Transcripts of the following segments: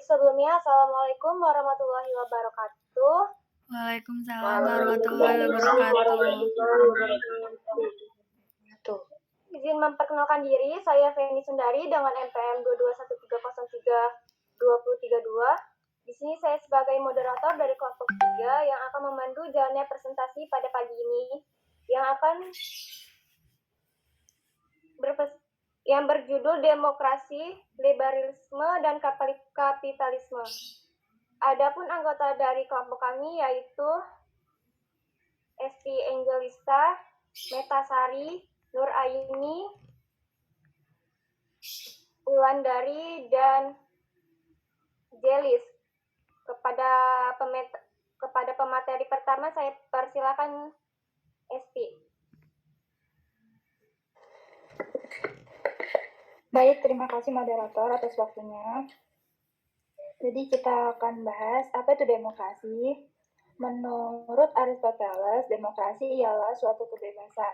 sebelumnya, Assalamualaikum warahmatullahi wabarakatuh. Waalaikumsalam warahmatullahi wabarakatuh. Izin memperkenalkan diri, saya Feni Sundari dengan NPM 2213032. Di sini saya sebagai moderator dari kelompok 3 yang akan memandu jalannya presentasi pada pagi ini yang berjudul Demokrasi, Liberalisme, dan Kapitalisme. Adapun anggota dari kelompok kami yaitu Esti Angelista, Metasari, Nur Aini, Wulandari, dan Jelis. Kepada pemateri pertama saya persilakan Esti. Baik, terima kasih moderator atas waktunya. Jadi kita akan bahas apa itu demokrasi. Menurut Aristoteles, demokrasi ialah suatu kebebasan.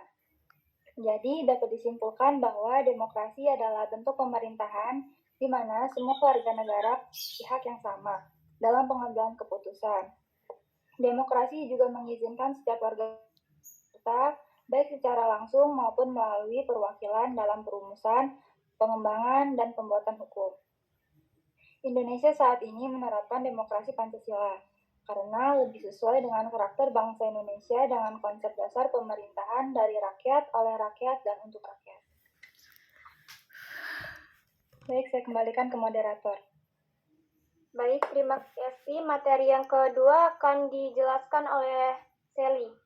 Jadi dapat disimpulkan bahwa demokrasi adalah bentuk pemerintahan di mana semua warga negara pihak yang sama dalam pengambilan keputusan. Demokrasi juga mengizinkan setiap warga kita, baik secara langsung maupun melalui perwakilan dalam perumusan, pengembangan, dan pembuatan hukum. Indonesia saat ini menerapkan demokrasi Pancasila karena lebih sesuai dengan karakter bangsa Indonesia dengan konsep dasar pemerintahan dari rakyat, oleh rakyat, dan untuk rakyat. Baik, saya kembalikan ke moderator. Baik, terima kasih. Materi yang kedua akan dijelaskan oleh Sally.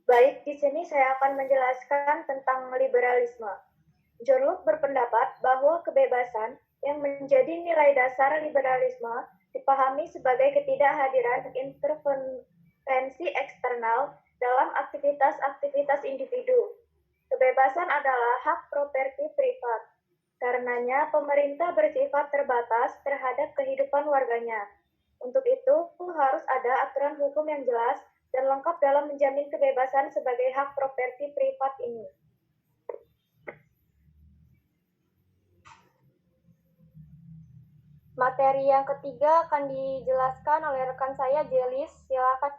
Baik, di sini saya akan menjelaskan tentang liberalisme. John Locke berpendapat bahwa kebebasan yang menjadi nilai dasar liberalisme dipahami sebagai ketidakhadiran intervensi eksternal dalam aktivitas-aktivitas individu. Kebebasan adalah hak properti privat. Karenanya, pemerintah bersifat terbatas terhadap kehidupan warganya. Untuk itu, harus ada aturan hukum yang jelas dan lengkap dalam menjamin kebebasan sebagai hak properti privat ini. Materi yang ketiga akan dijelaskan oleh rekan saya, Jelis. Silakan.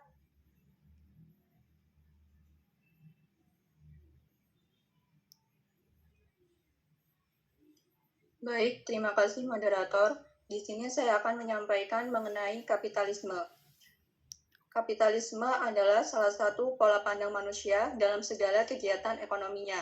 Baik, terima kasih moderator. Di sini saya akan menyampaikan mengenai kapitalisme. Kapitalisme adalah salah satu pola pandang manusia dalam segala kegiatan ekonominya.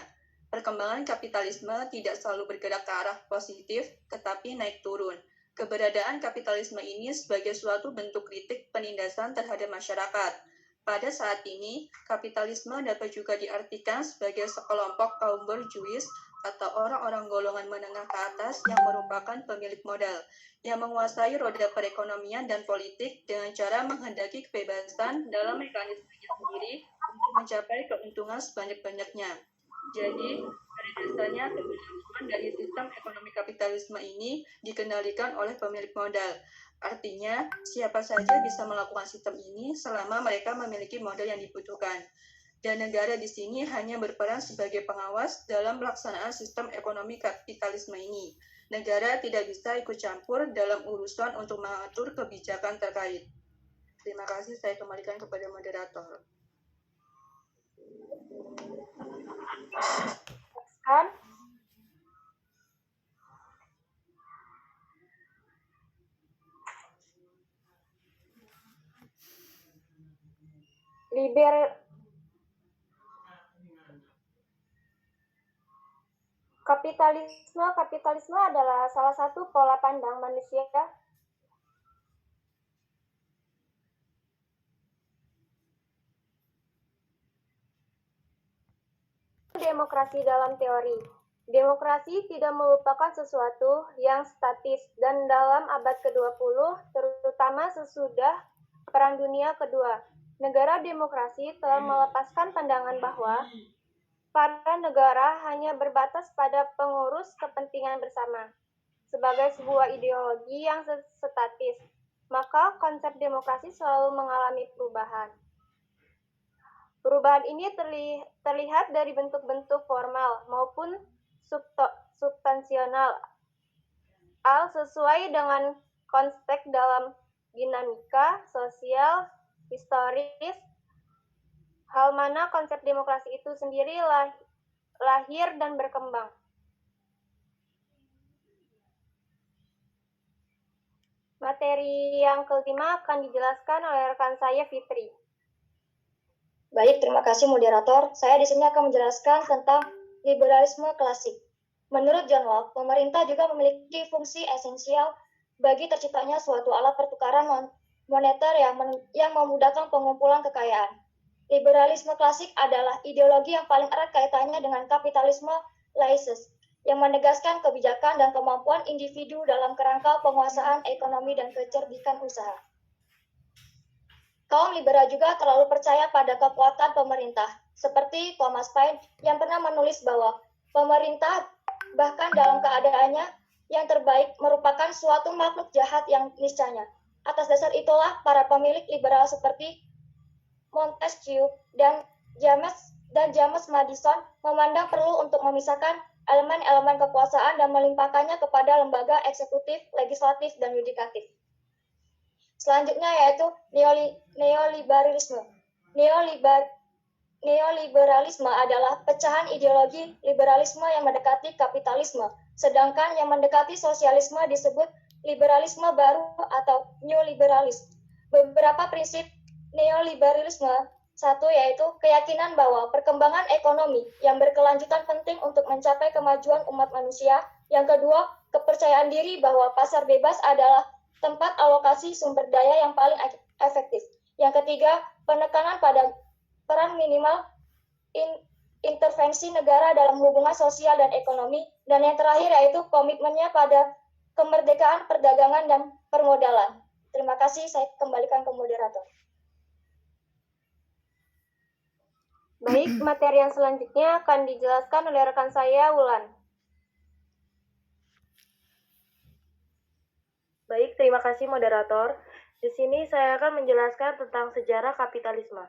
Perkembangan kapitalisme tidak selalu bergerak ke arah positif, tetapi naik turun. Keberadaan kapitalisme ini sebagai suatu bentuk kritik penindasan terhadap masyarakat. Pada saat ini, kapitalisme dapat juga diartikan sebagai sekelompok kaum borjuis atau orang-orang golongan menengah ke atas yang merupakan pemilik modal, yang menguasai roda perekonomian dan politik dengan cara menghendaki kebebasan dalam mekanismenya sendiri untuk mencapai keuntungan sebanyak-banyaknya. Jadi, pada dasarnya keberlangsungan dari sistem ekonomi kapitalisme ini dikendalikan oleh pemilik modal. Artinya, siapa saja bisa melakukan sistem ini selama mereka memiliki modal yang dibutuhkan. Dan negara di sini hanya berperan sebagai pengawas dalam pelaksanaan sistem ekonomi kapitalisme ini. Negara tidak bisa ikut campur dalam urusan untuk mengatur kebijakan terkait. Terima kasih, saya kembalikan kepada moderator. Kapitalisme adalah salah satu pola pandang manusia demokrasi dalam teori. Demokrasi tidak merupakan sesuatu yang statis dan dalam abad ke-20, terutama sesudah Perang Dunia Kedua, negara demokrasi telah melepaskan pandangan bahwa para negara hanya berbatas pada pengurus kepentingan bersama. Sebagai sebuah ideologi yang statis, maka konsep demokrasi selalu mengalami perubahan. Perubahan ini terlihat dari bentuk-bentuk formal maupun substansional. sesuai dengan konteks dalam dinamika sosial, historis, hal mana konsep demokrasi itu sendiri lahir dan berkembang. Materi yang kelima akan dijelaskan oleh rekan saya, Fitri. Baik, terima kasih moderator. Saya di sini akan menjelaskan tentang liberalisme klasik. Menurut John Locke, pemerintah juga memiliki fungsi esensial bagi terciptanya suatu alat pertukaran moneter yang memudahkan pengumpulan kekayaan. Liberalisme klasik adalah ideologi yang paling erat kaitannya dengan kapitalisme laissez, yang menegaskan kebijakan dan kemampuan individu dalam kerangka penguasaan ekonomi dan kecerdikan usaha. Kaum liberal juga terlalu percaya pada kekuatan pemerintah, seperti Thomas Paine yang pernah menulis bahwa pemerintah bahkan dalam keadaannya yang terbaik merupakan suatu makhluk jahat yang niscaya. Atas dasar itulah para pemilik liberal seperti Montesquieu dan James Madison memandang perlu untuk memisahkan elemen-elemen kekuasaan dan melimpahkannya kepada lembaga eksekutif, legislatif, dan yudikatif. Selanjutnya yaitu neoliberalisme. Neoliberalisme adalah pecahan ideologi liberalisme yang mendekati kapitalisme, sedangkan yang mendekati sosialisme disebut liberalisme baru atau new liberalism. Beberapa prinsip neoliberalisme, satu yaitu keyakinan bahwa perkembangan ekonomi yang berkelanjutan penting untuk mencapai kemajuan umat manusia. Yang kedua, kepercayaan diri bahwa pasar bebas adalah tempat alokasi sumber daya yang paling efektif. Yang ketiga, penekanan pada peran minimal intervensi negara dalam hubungan sosial dan ekonomi. Dan yang terakhir yaitu komitmennya pada kemerdekaan perdagangan dan permodalan. Terima kasih, saya kembalikan ke moderator. Baik, materi yang selanjutnya akan dijelaskan oleh rekan saya, Wulan. Baik, terima kasih moderator. Di sini saya akan menjelaskan tentang sejarah kapitalisme.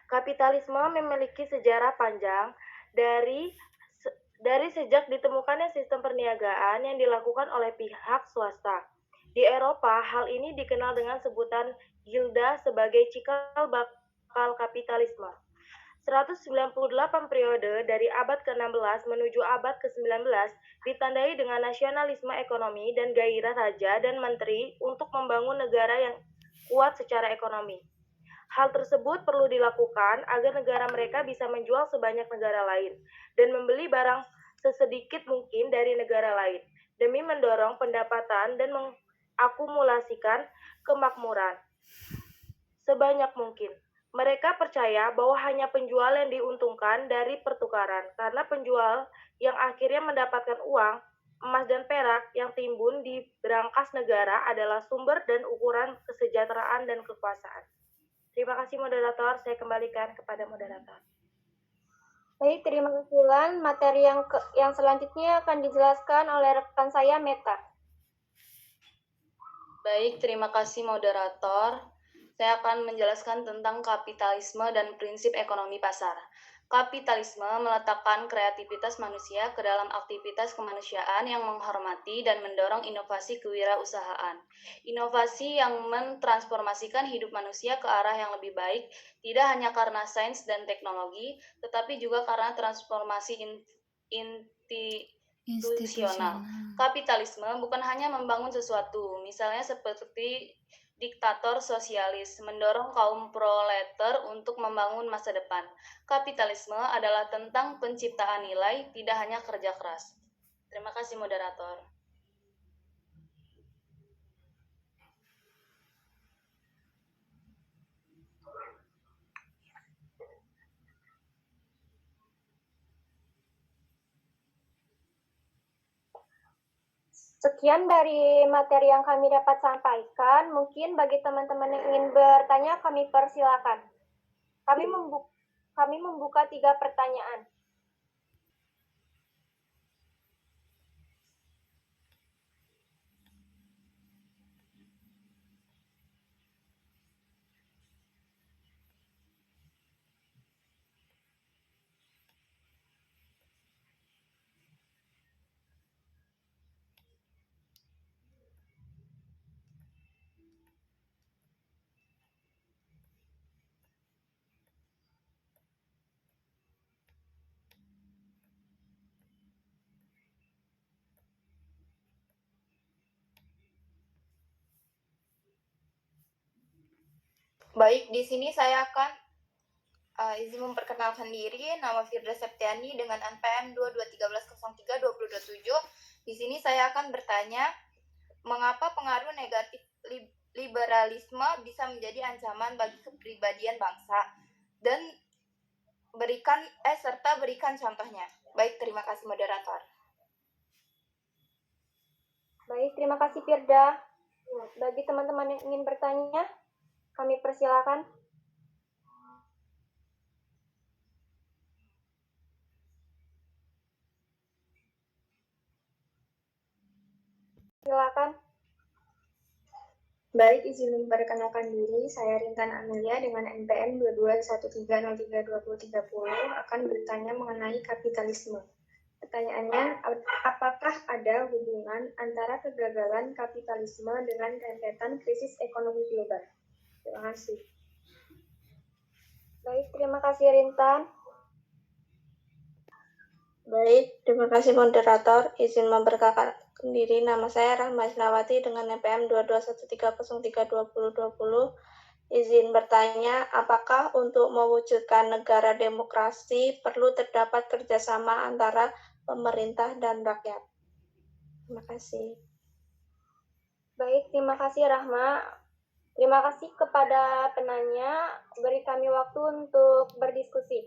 Kapitalisme memiliki sejarah panjang dari sejak ditemukannya sistem perniagaan yang dilakukan oleh pihak swasta. Di Eropa, hal ini dikenal dengan sebutan gilda sebagai cikal bakal kapitalisme. 198 periode dari abad ke-16 menuju abad ke-19 ditandai dengan nasionalisme ekonomi dan gairah raja dan menteri untuk membangun negara yang kuat secara ekonomi. Hal tersebut perlu dilakukan agar negara mereka bisa menjual sebanyak negara lain dan membeli barang sesedikit mungkin dari negara lain demi mendorong pendapatan dan mengakumulasikan kemakmuran sebanyak mungkin. Mereka percaya bahwa hanya penjual yang diuntungkan dari pertukaran, karena penjual yang akhirnya mendapatkan uang, emas dan perak yang timbun di berangkas negara adalah sumber dan ukuran kesejahteraan dan kekuasaan. Terima kasih moderator, saya kembalikan kepada moderator. Baik, terima kasih Wulan. Materi yang selanjutnya akan dijelaskan oleh rekan saya, Meta. Baik, terima kasih moderator. Saya akan menjelaskan tentang kapitalisme dan prinsip ekonomi pasar. Kapitalisme meletakkan kreativitas manusia ke dalam aktivitas kemanusiaan yang menghormati dan mendorong inovasi kewirausahaan. Inovasi yang mentransformasikan hidup manusia ke arah yang lebih baik, tidak hanya karena sains dan teknologi, tetapi juga karena transformasi institusional. Kapitalisme bukan hanya membangun sesuatu, misalnya seperti diktator sosialis, mendorong kaum proletar untuk membangun masa depan. Kapitalisme adalah tentang penciptaan nilai, tidak hanya kerja keras. Terima kasih moderator. Sekian dari materi yang kami dapat sampaikan. Mungkin bagi teman-teman yang ingin bertanya, kami persilakan. Kami membuka 3 pertanyaan. Baik, di sini saya akan izin memperkenalkan diri. Nama Firda Septiani dengan NPM 2213032027. Di sini saya akan bertanya, mengapa pengaruh negatif liberalisme bisa menjadi ancaman bagi kepribadian bangsa, dan serta berikan contohnya. Baik, terima kasih moderator. Baik, terima kasih Firda. Bagi teman-teman yang ingin bertanya, kami persilakan. Silakan. Baik, izin memperkenalkan diri, saya Rintan Amelia dengan NPM 2213032030 akan bertanya mengenai kapitalisme. Pertanyaannya, apakah ada hubungan antara kegagalan kapitalisme dengan rentetan krisis ekonomi global? Terima kasih. Baik, terima kasih Rintan. Baik, terima kasih moderator. Izin memperkenalkan diri, nama saya Rahma Isnawati dengan NPM 2213032020. Izin bertanya, apakah untuk mewujudkan negara demokrasi perlu terdapat kerjasama antara pemerintah dan rakyat? Terima kasih. Baik, terima kasih Rahma. Terima kasih kepada penanya, beri kami waktu untuk berdiskusi.